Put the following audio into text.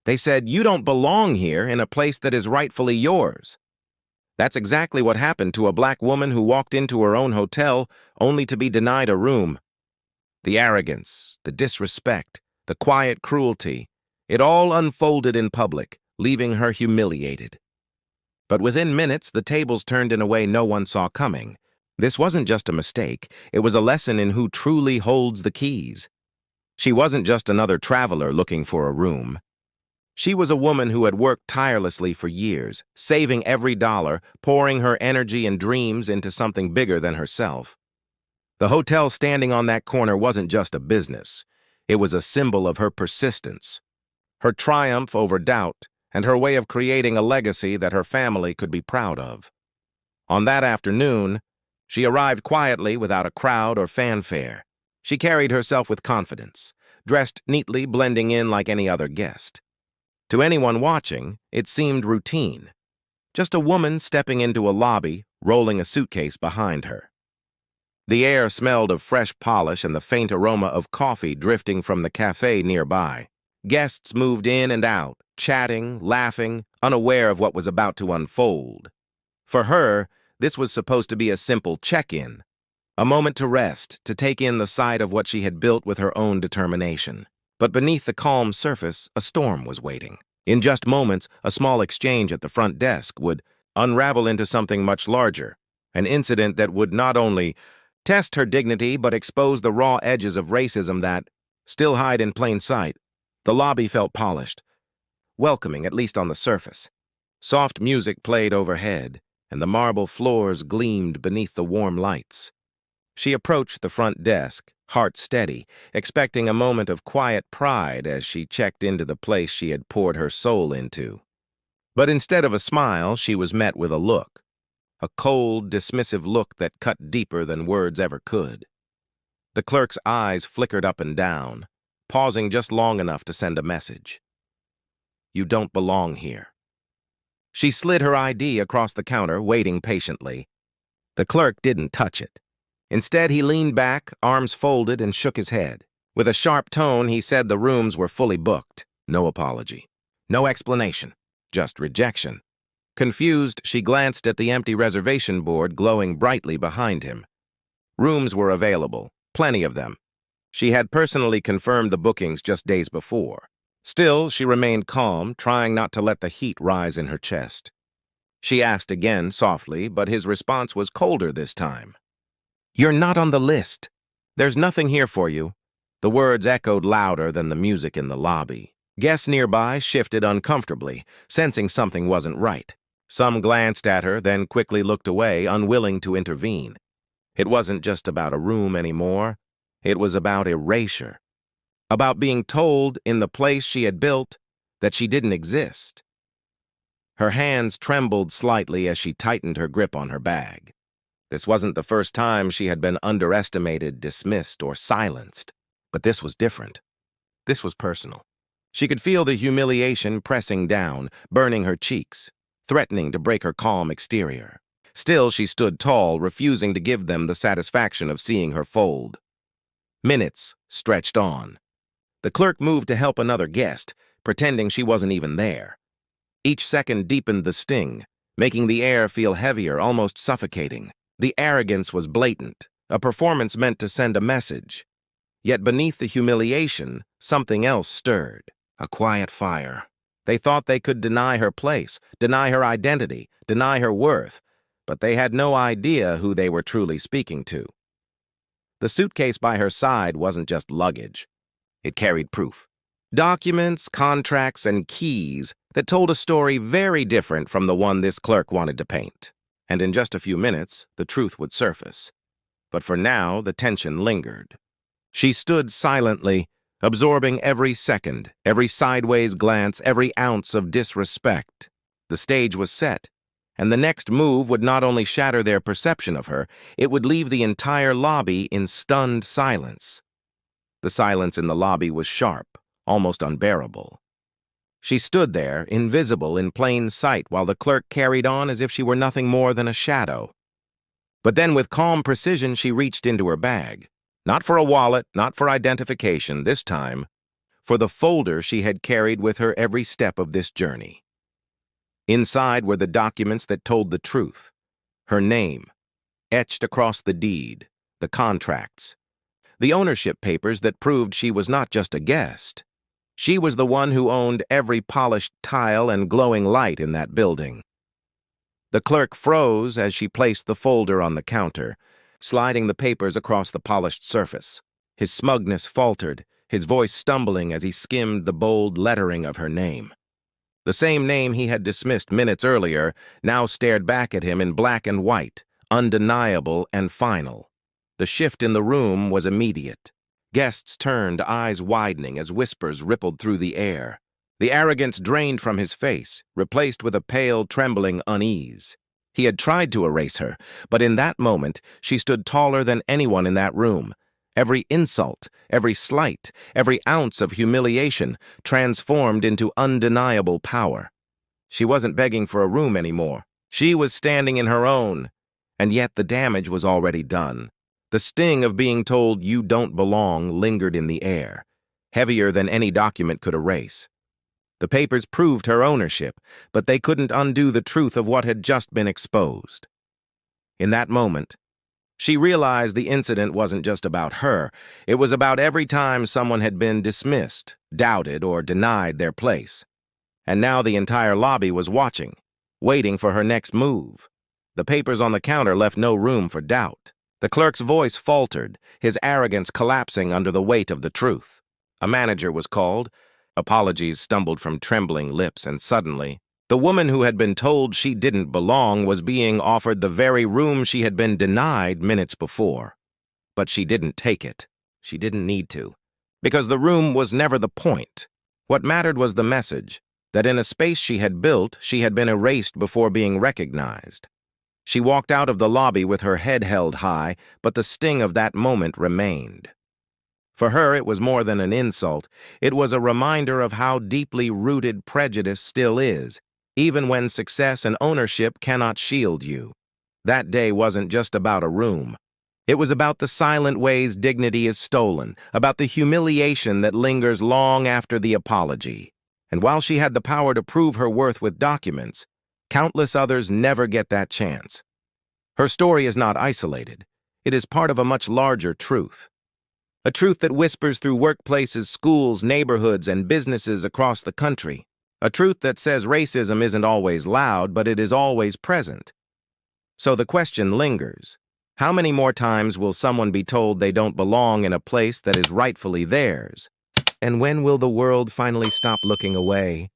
They said, "You don't belong here in a place that is rightfully yours." That's exactly what happened to a black woman who walked into her own hotel only to be denied a room. The arrogance, the disrespect, the quiet cruelty, it all unfolded in public, leaving her humiliated. But within minutes, the tables turned in a way no one saw coming. This wasn't just a mistake, it was a lesson in who truly holds the keys. She wasn't just another traveler looking for a room. She was a woman who had worked tirelessly for years, saving every dollar, pouring her energy and dreams into something bigger than herself. The hotel standing on that corner wasn't just a business. It was a symbol of her persistence, her triumph over doubt, and her way of creating a legacy that her family could be proud of. On that afternoon, she arrived quietly without a crowd or fanfare. She carried herself with confidence, dressed neatly, blending in like any other guest. To anyone watching, it seemed routine. Just a woman stepping into a lobby, rolling a suitcase behind her. The air smelled of fresh polish and the faint aroma of coffee drifting from the cafe nearby. Guests moved in and out, chatting, laughing, unaware of what was about to unfold. For her, this was supposed to be a simple check-in, a moment to rest, to take in the sight of what she had built with her own determination. But beneath the calm surface, a storm was waiting. In just moments, a small exchange at the front desk would unravel into something much larger, an incident that would not only test her dignity but expose the raw edges of racism that still hide in plain sight. The lobby felt polished, welcoming at least on the surface. Soft music played overhead, and the marble floors gleamed beneath the warm lights. She approached the front desk, heart steady, expecting a moment of quiet pride as she checked into the place she had poured her soul into. But instead of a smile, she was met with a look, a cold, dismissive look that cut deeper than words ever could. The clerk's eyes flickered up and down, pausing just long enough to send a message. "You don't belong here." She slid her ID across the counter, waiting patiently. The clerk didn't touch it. Instead, he leaned back, arms folded, and shook his head. With a sharp tone, he said the rooms were fully booked. No apology. No explanation. Just rejection. Confused, she glanced at the empty reservation board glowing brightly behind him. Rooms were available, plenty of them. She had personally confirmed the bookings just days before. Still, she remained calm, trying not to let the heat rise in her chest. She asked again, softly, but his response was colder this time. "You're not on the list. There's nothing here for you." The words echoed louder than the music in the lobby. Guests nearby shifted uncomfortably, sensing something wasn't right. Some glanced at her, then quickly looked away, unwilling to intervene. It wasn't just about a room anymore. It was about erasure. About being told, in the place she had built, that she didn't exist. Her hands trembled slightly as she tightened her grip on her bag. This wasn't the first time she had been underestimated, dismissed, or silenced. But this was different. This was personal. She could feel the humiliation pressing down, burning her cheeks, threatening to break her calm exterior. Still, she stood tall, refusing to give them the satisfaction of seeing her fold. Minutes stretched on. The clerk moved to help another guest, pretending she wasn't even there. Each second deepened the sting, making the air feel heavier, almost suffocating. The arrogance was blatant, a performance meant to send a message. Yet beneath the humiliation, something else stirred, a quiet fire. They thought they could deny her place, deny her identity, deny her worth, but they had no idea who they were truly speaking to. The suitcase by her side wasn't just luggage. It carried proof. Documents, contracts, and keys that told a story very different from the one this clerk wanted to paint. And in just a few minutes, the truth would surface. But for now, the tension lingered. She stood silently, absorbing every second, every sideways glance, every ounce of disrespect. The stage was set, and the next move would not only shatter their perception of her, it would leave the entire lobby in stunned silence. The silence in the lobby was sharp, almost unbearable. She stood there, invisible in plain sight, while the clerk carried on as if she were nothing more than a shadow. But then with calm precision, she reached into her bag. Not for a wallet, not for identification, this time for the folder she had carried with her every step of this journey. Inside were the documents that told the truth. Her name, etched across the deed, the contracts, the ownership papers that proved she was not just a guest. She was the one who owned every polished tile and glowing light in that building. The clerk froze as she placed the folder on the counter, sliding the papers across the polished surface. His smugness faltered, his voice stumbling as he skimmed the bold lettering of her name. The same name he had dismissed minutes earlier now stared back at him in black and white, undeniable and final. The shift in the room was immediate. Guests turned, eyes widening as whispers rippled through the air. The arrogance drained from his face, replaced with a pale, trembling unease. He had tried to erase her, but in that moment she stood taller than anyone in that room. Every insult, every slight, every ounce of humiliation transformed into undeniable power. She wasn't begging for a room anymore. She was standing in her own, and yet the damage was already done. The sting of being told you don't belong lingered in the air, heavier than any document could erase. The papers proved her ownership, but they couldn't undo the truth of what had just been exposed. In that moment, she realized the incident wasn't just about her. It was about every time someone had been dismissed, doubted, or denied their place. And now the entire lobby was watching, waiting for her next move. The papers on the counter left no room for doubt. The clerk's voice faltered, his arrogance collapsing under the weight of the truth. A manager was called. Apologies stumbled from trembling lips, and suddenly, the woman who had been told she didn't belong was being offered the very room she had been denied minutes before. But she didn't take it. She didn't need to. Because the room was never the point. What mattered was the message, that in a space she had built, she had been erased before being recognized. She walked out of the lobby with her head held high, but the sting of that moment remained. For her, it was more than an insult. It was a reminder of how deeply rooted prejudice still is, even when success and ownership cannot shield you. That day wasn't just about a room. It was about the silent ways dignity is stolen, about the humiliation that lingers long after the apology. And while she had the power to prove her worth with documents, countless others never get that chance. Her story is not isolated. It is part of a much larger truth. A truth that whispers through workplaces, schools, neighborhoods, and businesses across the country. A truth that says racism isn't always loud, but it is always present. So the question lingers. How many more times will someone be told they don't belong in a place that is rightfully theirs? And when will the world finally stop looking away?